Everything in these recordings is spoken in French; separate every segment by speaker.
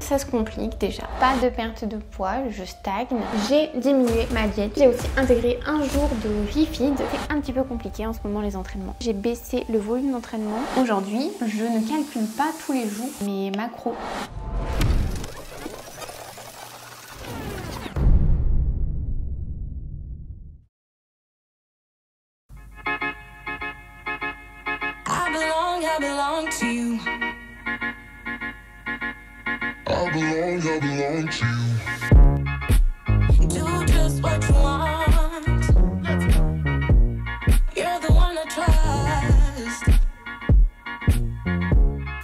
Speaker 1: ça se complique déjà. Pas de perte de poids, je stagne. J'ai diminué ma diète. J'ai aussi intégré un jour de refeed. C'est un petit peu compliqué en ce moment les entraînements. J'ai baissé le volume d'entraînement. Aujourd'hui, je ne calcule pas tous les jours mes macros.
Speaker 2: I belong to you. I belong to you. Do just what you want. You're the one I trust.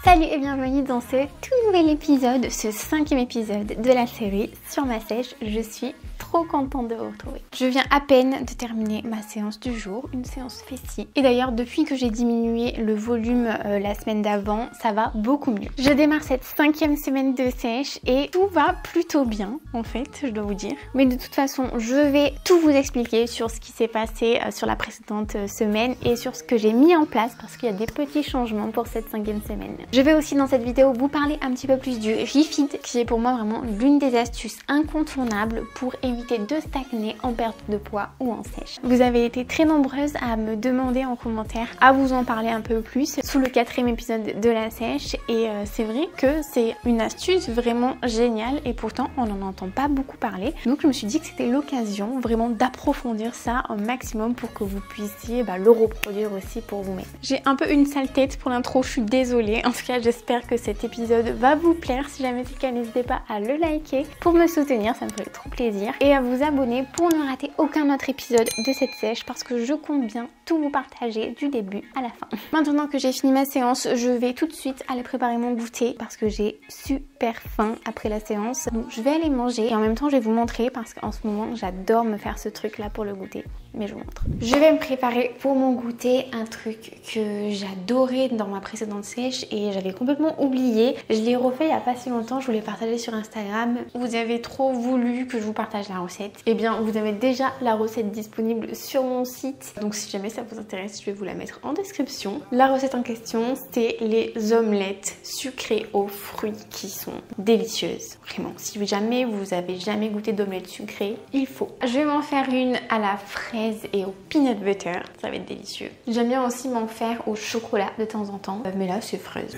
Speaker 1: Salut et bienvenue dans ce tout nouvel épisode, ce 5e épisode de la série sur ma sèche. Je suis trop contente de vous retrouver. Je viens à peine de terminer ma séance du jour, une séance fessier. Et d'ailleurs, depuis que j'ai diminué le volume la semaine d'avant, ça va beaucoup mieux. Je démarre cette 5e semaine de sèche et tout va plutôt bien, en fait, je dois vous dire. Mais de toute façon, je vais tout vous expliquer sur ce qui s'est passé sur la précédente semaine et sur ce que j'ai mis en place parce qu'il y a des petits changements pour cette 5e semaine. Je vais aussi dans cette vidéo vous parler un petit peu plus du refeed qui est pour moi vraiment l'une des astuces incontournables pour éviter de stagner en perte de poids ou en sèche. Vous avez été très nombreuses à me demander en commentaire à vous en parler un peu plus sous le 4e épisode de la sèche et c'est vrai que c'est une astuce vraiment géniale et pourtant on n'en entend pas beaucoup parler. Donc je me suis dit que c'était l'occasion vraiment d'approfondir ça au maximum pour que vous puissiez le reproduire aussi pour vous-même. J'ai un peu une sale tête pour l'intro, je suis désolée. En tout cas j'espère que cet épisode va vous plaire. Si jamais c'est le cas, n'hésitez pas à le liker pour me soutenir, ça me ferait trop plaisir. Et à vous abonner pour ne rater aucun autre épisode de cette sèche parce que je compte bien tout vous partager du début à la fin. Maintenant que j'ai fini ma séance, je vais tout de suite aller préparer mon goûter parce que j'ai super faim après la séance. Donc je vais aller manger et en même temps je vais vous montrer parce qu'en ce moment j'adore me faire ce truc là pour le goûter. Mais je vous montre. Je vais me préparer pour mon goûter un truc que j'adorais dans ma précédente sèche et j'avais complètement oublié. Je l'ai refait il n'y a pas si longtemps, je vous l'ai partagé sur Instagram. Vous avez trop voulu que je vous partage la recette. Et bien vous avez déjà la recette disponible sur mon site. Donc si jamais ça vous intéresse, je vais vous la mettre en description. La recette en question, c'est les omelettes sucrées aux fruits qui sont délicieuses. Vraiment, si jamais vous avez jamais goûté d'omelette sucrée, il faut. Je vais m'en faire une à la fraise et au peanut butter, ça va être délicieux. J'aime bien aussi m'en faire au chocolat de temps en temps, mais là c'est fraise.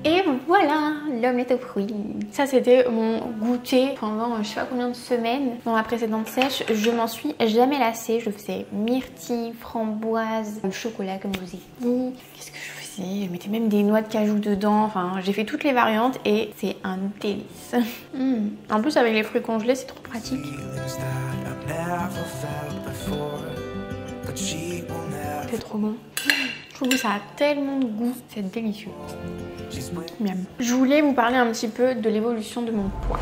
Speaker 1: Et voilà, l'omelette aux fruits. Ça c'était mon goûter pendant je sais pas combien de semaines dans la précédente sèche. Je m'en suis jamais lassée. Je faisais myrtille, framboise, chocolat comme je vous ai dit. Qu'est-ce que je faisais? Je mettais même des noix de cajou dedans. Enfin, j'ai fait toutes les variantes et c'est un délice. En plus avec les fruits congelés, c'est trop pratique. C'est trop bon. Je trouve que ça a tellement de goût, c'est délicieux. Miam. Je voulais vous parler un petit peu de l'évolution de mon poids.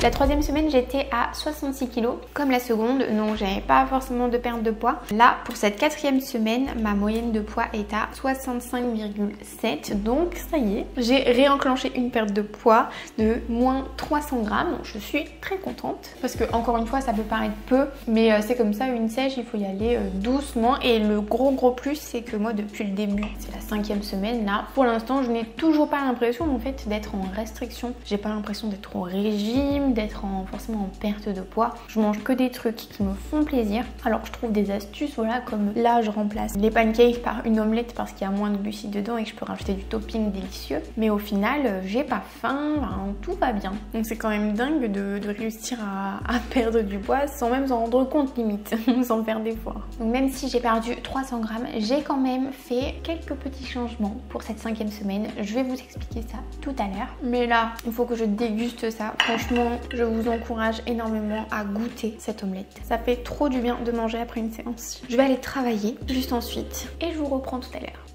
Speaker 1: La 3e semaine, j'étais à 66 kg comme la seconde, donc j'avais pas forcément de perte de poids. Là, pour cette 4e semaine, ma moyenne de poids est à 65,7, donc ça y est, j'ai réenclenché une perte de poids de moins 300 grammes. Donc je suis très contente parce que encore une fois, ça peut paraître peu, mais c'est comme ça, une sèche, il faut y aller doucement. Et le gros plus, c'est que moi, depuis le début, c'est la 5e semaine là, pour l'instant, je n'ai toujours pas l'impression en fait d'être en restriction. J'ai pas l'impression d'être au régime, d'être forcément en perte de poids. Je mange que des trucs qui me font plaisir. Alors je trouve des astuces, voilà, comme là je remplace les pancakes par une omelette parce qu'il y a moins de glucides dedans et que je peux rajouter du topping délicieux. Mais au final, j'ai pas faim, tout va bien. Donc c'est quand même dingue de réussir à perdre du poids sans même s'en rendre compte limite, sans faire d'efforts. Donc même si j'ai perdu 300 grammes, j'ai quand même fait quelques petits changements pour cette 5e semaine. Je vais vous expliquer ça tout à l'heure. Mais là, il faut que je déguste ça. Franchement, je vous encourage énormément à goûter cette omelette. Ça fait trop du bien de manger après une séance. Je vais aller travailler juste ensuite et je vous reprends tout à l'heure.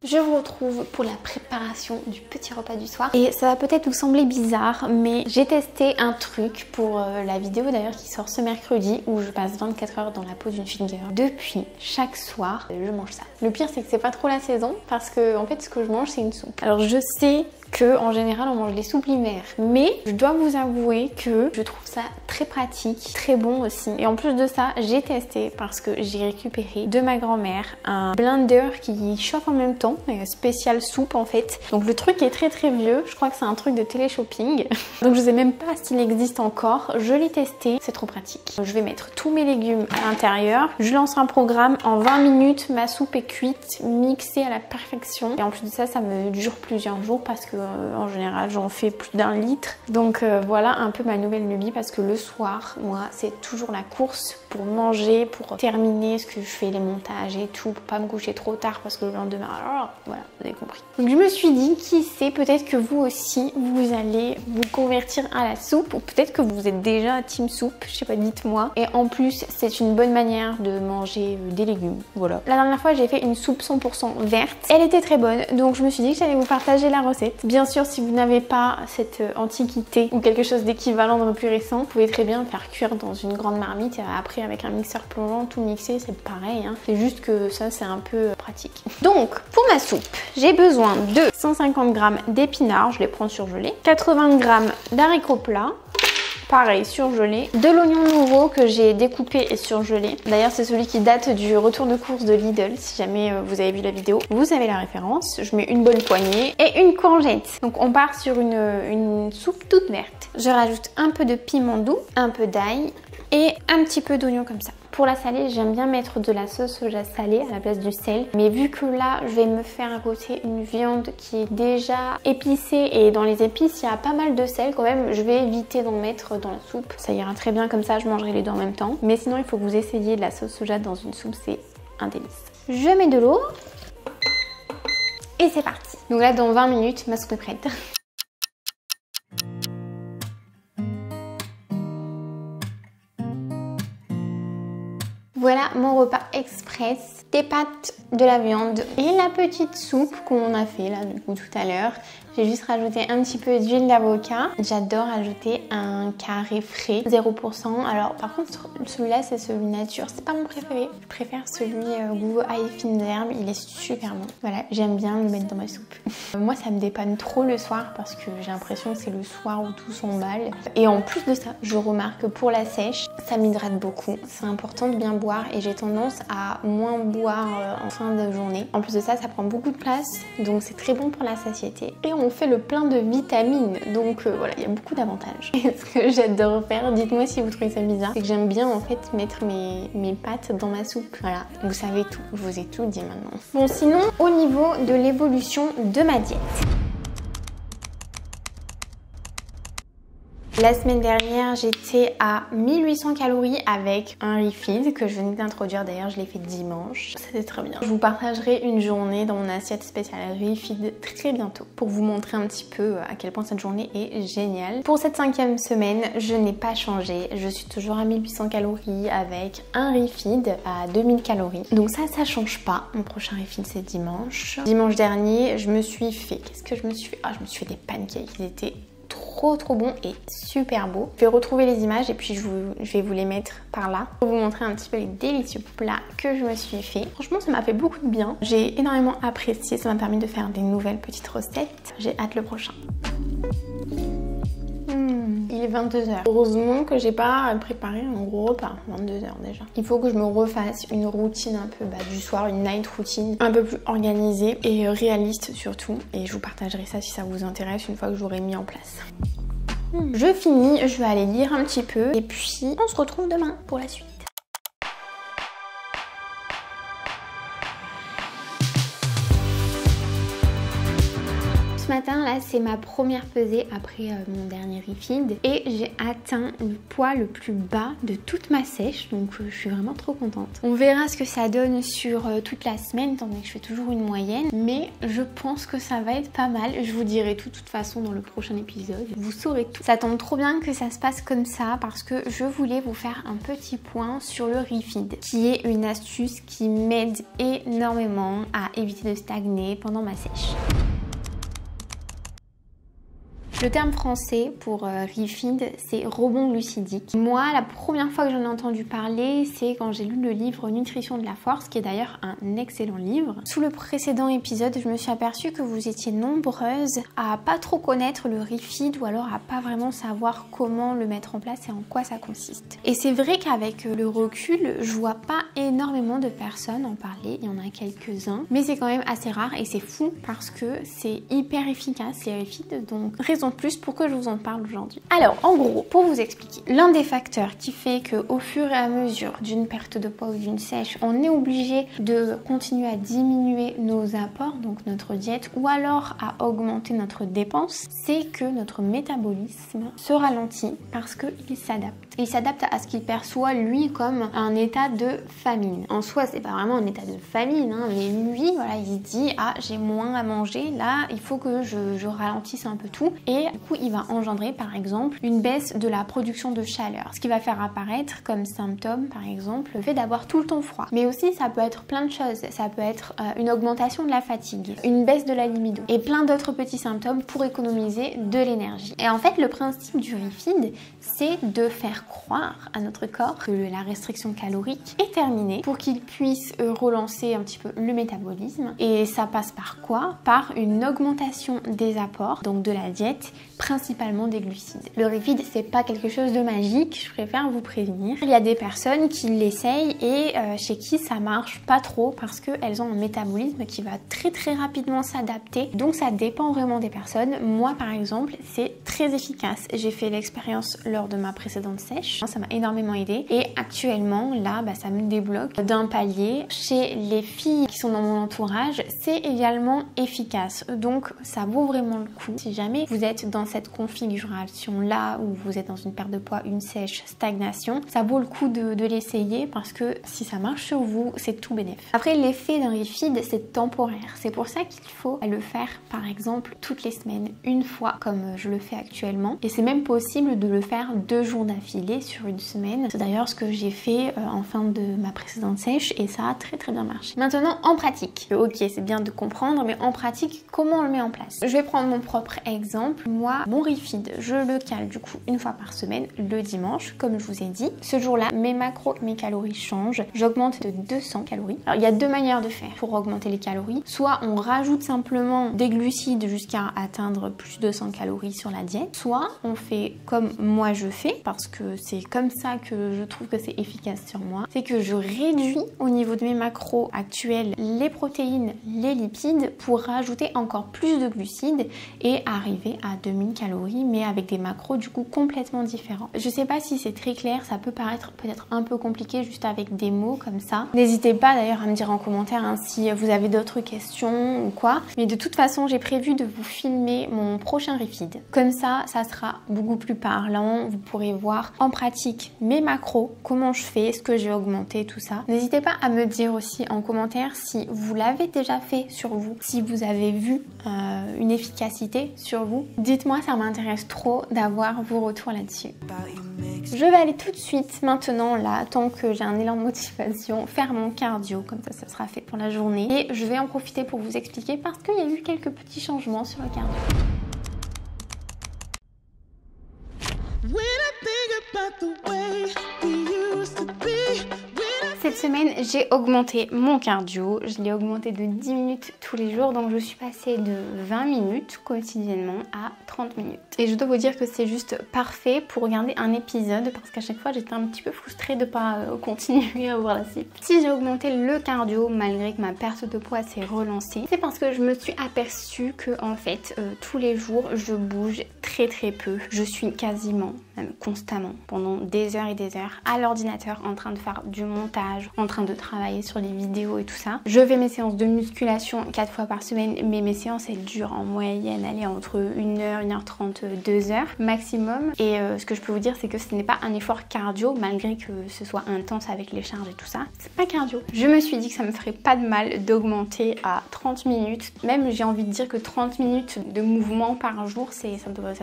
Speaker 1: Je vous retrouve pour la préparation du petit repas du soir. Et ça va peut-être vous sembler bizarre, mais j'ai testé un truc pour la vidéo d'ailleurs qui sort ce mercredi où je passe 24 heures dans la peau d'une finger. Depuis, chaque soir, je mange ça. Le pire, c'est que c'est pas trop la saison parce que en fait, ce que je mange, c'est une soupe. Alors je sais que en général on mange des soupes l'hiver, mais je dois vous avouer que je trouve ça très pratique, très bon aussi. Et en plus de ça, j'ai testé parce que j'ai récupéré de ma grand-mère un blender qui chauffe en même temps, spécial soupe en fait. Donc le truc est très vieux, je crois que c'est un truc de télé-shopping. Donc je sais même pas s'il existe encore, je l'ai testé, c'est trop pratique. Je vais mettre tous mes légumes à l'intérieur, je lance un programme, en 20 minutes ma soupe est cuite, mixée à la perfection. Et en plus de ça, ça me dure plusieurs jours parce que en général j'en fais plus d'1 litre. Donc voilà un peu ma nouvelle lubie parce que le soir, moi c'est toujours la course pour manger, pour terminer ce que je fais, les montages et tout, pour pas me coucher trop tard parce que le lendemain, alors, voilà, vous avez compris. Donc je me suis dit, qui sait, peut-être que vous aussi vous allez vous convertir à la soupe ou peut-être que vous êtes déjà team soupe, je sais pas, dites-moi. Et en plus c'est une bonne manière de manger des légumes, voilà. La dernière fois j'ai fait une soupe 100% verte, elle était très bonne, donc je me suis dit que j'allais vous partager la recette. Bien sûr, si vous n'avez pas cette antiquité ou quelque chose d'équivalent de plus récent, vous pouvez très bien faire cuire dans une grande marmite et après avec un mixeur plongeant, tout mixer, c'est pareil, hein. C'est juste que ça c'est un peu pratique. Donc pour ma soupe, j'ai besoin de 150 g d'épinards, je les prends surgelés, 80 g d'haricots plats, pareil surgelé, de l'oignon nouveau que j'ai découpé et surgelé. D'ailleurs c'est celui qui date du retour de course de Lidl, si jamais vous avez vu la vidéo, vous avez la référence. Je mets une bonne poignée et une courgette. Donc on part sur une soupe toute verte. Je rajoute un peu de piment doux, un peu d'ail et un petit peu d'oignon comme ça. Pour la salée, j'aime bien mettre de la sauce soja salée à la place du sel. Mais vu que là, je vais me faire à côté une viande qui est déjà épicée et dans les épices, il y a pas mal de sel quand même. Je vais éviter d'en mettre dans la soupe. Ça ira très bien comme ça, je mangerai les deux en même temps. Mais sinon, il faut que vous essayiez de la sauce soja dans une soupe, c'est un délice. Je mets de l'eau et c'est parti. Donc là, dans 20 minutes, ma soupe est prête. Voilà mon repas express, des pâtes, de la viande et la petite soupe qu'on a fait là du coup tout à l'heure. J'ai juste rajouté un petit peu d'huile d'avocat. J'adore ajouter un carré frais, 0%. Alors par contre celui-là c'est celui nature, c'est pas mon préféré. Je préfère celui goût ail fines herbes, il est super bon. Voilà, j'aime bien le mettre dans ma soupe. Moi ça me dépanne trop le soir parce que j'ai l'impression que c'est le soir où tout s'emballe. Et en plus de ça, je remarque que pour la sèche, ça m'hydrate beaucoup. C'est important de bien boire et j'ai tendance à moins boire en fin de journée. En plus de ça, ça prend beaucoup de place, donc c'est très bon pour la satiété. Et on fait le plein de vitamines, donc voilà, il y a beaucoup d'avantages. Et ce que j'adore faire, dites-moi si vous trouvez ça bizarre, c'est que j'aime bien en fait mettre mes pâtes dans ma soupe. Voilà, vous savez tout, je vous ai tout dit maintenant. Bon, sinon, au niveau de l'évolution de ma diète. La semaine dernière, j'étais à 1800 calories avec un refeed que je venais d'introduire. D'ailleurs, je l'ai fait dimanche. C'était très bien. Je vous partagerai une journée dans mon assiette spéciale refeed très bientôt pour vous montrer un petit peu à quel point cette journée est géniale. Pour cette 5e semaine, je n'ai pas changé. Je suis toujours à 1800 calories avec un refeed à 2000 calories. Donc ça change pas. Mon prochain refeed, c'est dimanche. Dimanche dernier, je me suis fait... Qu'est-ce que je me suis fait? Je me suis fait des pancakes. Ils étaient trop bon et super beau. Je vais retrouver les images et puis je vais vous les mettre par là pour vous montrer un petit peu les délicieux plats que je me suis fait. Franchement, ça m'a fait beaucoup de bien. J'ai énormément apprécié, ça m'a permis de faire des nouvelles petites recettes. J'ai hâte le prochain. Il est 22h. Heureusement que j'ai pas préparé un gros repas. 22h déjà. Il faut que je me refasse une routine un peu du soir, une night routine un peu plus organisée et réaliste surtout. Et je vous partagerai ça si ça vous intéresse une fois que j'aurai mis en place. Je finis, je vais aller lire un petit peu et puis on se retrouve demain pour la suite. Ce matin, là, c'est ma première pesée après mon dernier refeed et j'ai atteint le poids le plus bas de toute ma sèche, donc je suis vraiment trop contente. On verra ce que ça donne sur toute la semaine, étant donné que je fais toujours une moyenne, mais je pense que ça va être pas mal. Je vous dirai tout de toute façon dans le prochain épisode, vous saurez tout. Ça tombe trop bien que ça se passe comme ça parce que je voulais vous faire un petit point sur le refeed, qui est une astuce qui m'aide énormément à éviter de stagner pendant ma sèche. Le terme français pour refeed, c'est rebond glucidique. Moi, la première fois que j'en ai entendu parler, c'est quand j'ai lu le livre Nutrition de la force, qui est d'ailleurs un excellent livre. Sous le précédent épisode, je me suis aperçue que vous étiez nombreuses à pas trop connaître le refeed ou alors à pas vraiment savoir comment le mettre en place et en quoi ça consiste. Et c'est vrai qu'avec le recul, je vois pas énormément de personnes en parler, il y en a quelques-uns, mais c'est quand même assez rare et c'est fou parce que c'est hyper efficace les refeed, donc raison plus pourquoi je vous en parle aujourd'hui. Alors en gros, pour vous expliquer, l'un des facteurs qui fait que au fur et à mesure d'une perte de poids ou d'une sèche, on est obligé de continuer à diminuer nos apports, donc notre diète, ou alors à augmenter notre dépense, c'est que notre métabolisme se ralentit parce qu'il s'adapte. Il s'adapte à ce qu'il perçoit lui comme un état de famine. En soi, c'est pas vraiment un état de famine, hein, mais lui, voilà, il se dit ah j'ai moins à manger, là il faut que je ralentisse un peu tout. Et du coup, il va engendrer par exemple une baisse de la production de chaleur, ce qui va faire apparaître comme symptôme par exemple le fait d'avoir tout le temps froid. Mais aussi ça peut être plein de choses, ça peut être une augmentation de la fatigue, une baisse de la libido et plein d'autres petits symptômes pour économiser de l'énergie. Et en fait le principe du refeed, c'est de faire croire à notre corps que la restriction calorique est terminée pour qu'il puisse relancer un petit peu le métabolisme. Et ça passe par quoi? Par une augmentation des apports, donc de la diète, principalement des glucides. Le refeed, c'est pas quelque chose de magique, je préfère vous prévenir. Il y a des personnes qui l'essayent et chez qui ça marche pas trop parce qu'elles ont un métabolisme qui va très rapidement s'adapter. Donc ça dépend vraiment des personnes. Moi par exemple, c'est très efficace. J'ai fait l'expérience lors de ma précédente sèche. Ça m'a énormément aidé et actuellement là, ça me débloque d'un palier. Chez les filles qui sont dans mon entourage, c'est également efficace. Donc ça vaut vraiment le coup. Si jamais vous êtes dans cette configuration là où vous êtes dans une perte de poids, une sèche, stagnation, ça vaut le coup de l'essayer parce que si ça marche sur vous, c'est tout bénef. Après, l'effet d'un refeed, c'est temporaire. C'est pour ça qu'il faut le faire par exemple toutes les semaines, une fois comme je le fais actuellement. Et c'est même possible de le faire 2 jours d'affilée sur une semaine. C'est d'ailleurs ce que j'ai fait en fin de ma précédente sèche et ça a très bien marché. Maintenant, en pratique. Ok, c'est bien de comprendre, mais en pratique, comment on le met en place? Je vais prendre mon propre exemple. Moi, mon refeed, je le cale du coup une fois par semaine, le dimanche, comme je vous ai dit. Ce jour-là, mes macros, mes calories changent. J'augmente de 200 calories. Alors, il y a 2 manières de faire pour augmenter les calories. Soit on rajoute simplement des glucides jusqu'à atteindre plus de 200 calories sur la diète. Soit on fait comme moi je fais, parce que c'est comme ça que je trouve que c'est efficace sur moi. C'est que je réduis au niveau de mes macros actuels les protéines, les lipides pour rajouter encore plus de glucides et arriver à 2000 calories mais avec des macros du coup complètement différents. Je sais pas si c'est très clair, ça peut paraître peut-être un peu compliqué juste avec des mots comme ça. N'hésitez pas d'ailleurs à me dire en commentaire si vous avez d'autres questions ou quoi. Mais de toute façon, j'ai prévu de vous filmer mon prochain refeed. Comme ça sera beaucoup plus parlant. Vous pourrez voir en pratique mes macros, comment je fais, ce que j'ai augmenté, tout ça. N'hésitez pas à me dire aussi en commentaire si vous l'avez déjà fait sur vous, si vous avez vu une efficacité sur vous. Dites-moi, ça m'intéresse trop d'avoir vos retours là-dessus. Je vais aller tout de suite maintenant là, tant que j'ai un élan de motivation, faire mon cardio, comme ça sera fait pour la journée. Et je vais en profiter pour vous expliquer parce qu'il y a eu quelques petits changements sur le cardio. Cette semaine, j'ai augmenté mon cardio. Je l'ai augmenté de 10 minutes tous les jours. Donc, je suis passée de 20 minutes quotidiennement à 30 minutes. Et je dois vous dire que c'est juste parfait pour regarder un épisode parce qu'à chaque fois, j'étais un petit peu frustrée de ne pas continuer à voir la suite. Si j'ai augmenté le cardio malgré que ma perte de poids s'est relancée, c'est parce que je me suis aperçue que en fait, tous les jours, je bouge très peu. Je suis quasiment, même constamment, pendant des heures et des heures à l'ordinateur en train de faire du montage en train de travailler sur les vidéos et tout ça. Je fais mes séances de musculation 4 fois par semaine, mais mes séances elles durent en moyenne entre 1h, 1h30, 2h maximum. Et ce que je peux vous dire, c'est que ce n'est pas un effort cardio, malgré que ce soit intense avec les charges et tout ça. C'est pas cardio. Je me suis dit que ça me ferait pas de mal d'augmenter à 30 minutes. Même j'ai envie de dire que 30 minutes de mouvement par jour, ça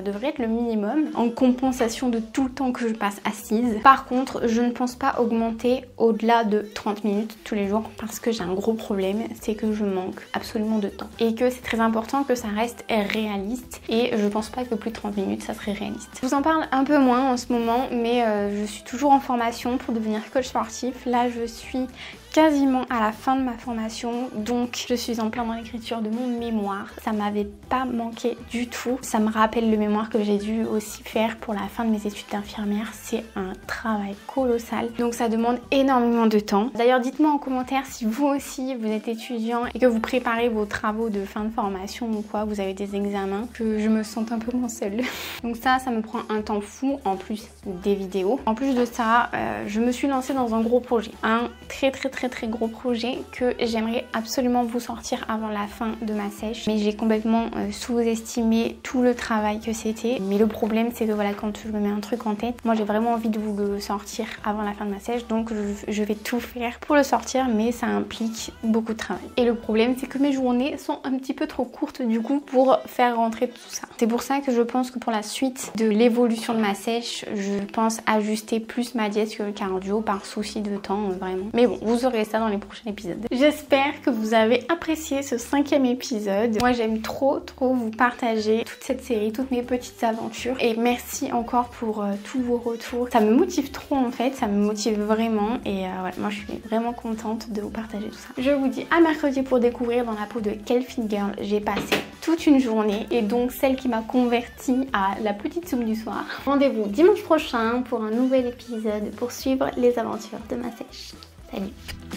Speaker 1: devrait être le minimum, en compensation de tout le temps que je passe assise. Par contre, je ne pense pas augmenter au-delà de 30 minutes tous les jours parce que j'ai un gros problème, c'est que je manque absolument de temps. Et que c'est très important que ça reste réaliste. Et je pense pas que plus de 30 minutes, ça serait réaliste. Je vous en parle un peu moins en ce moment, mais je suis toujours en formation pour devenir coach sportif. Là, je suis quasiment à la fin de ma formation, donc je suis en plein dans l'écriture de mon mémoire. Ça m'avait pas manqué du tout. Ça me rappelle le mémoire que j'ai dû aussi faire pour la fin de mes études d'infirmière. C'est un travail colossal, donc ça demande énormément de temps. D'ailleurs, dites-moi en commentaire si vous aussi vous êtes étudiant et que vous préparez vos travaux de fin de formation ou quoi, vous avez des examens, que je me sente un peu moins seule. Donc ça me prend un temps fou, en plus des vidéos. En plus de ça, je me suis lancée dans un gros projet, un très gros projet que j'aimerais absolument vous sortir avant la fin de ma sèche, mais j'ai complètement sous-estimé tout le travail que c'était. Mais le problème, c'est que voilà, quand je me mets un truc en tête, moi j'ai vraiment envie de vous le sortir avant la fin de ma sèche, donc je vais tout faire pour le sortir, mais ça implique beaucoup de travail. Et le problème, c'est que mes journées sont un petit peu trop courtes du coup pour faire rentrer tout ça. C'est pour ça que je pense que pour la suite de l'évolution de ma sèche, je pense ajuster plus ma diète que le cardio par souci de temps, vraiment. Mais bon, vous aurez ça dans les prochains épisodes. J'espère que vous avez apprécié ce 5e épisode. Moi j'aime trop vous partager toute cette série, toutes mes petites aventures, et merci encore pour tous vos retours. Ça me motive trop en fait, ça me motive vraiment, et voilà, moi je suis vraiment contente de vous partager tout ça. Je vous dis à mercredi pour découvrir dans la peau de quelle fit girl j'ai passé toute une journée, et donc celle qui m'a convertie à la petite soupe du soir. Rendez-vous dimanche prochain pour un nouvel épisode pour suivre les aventures de ma sèche. Salut!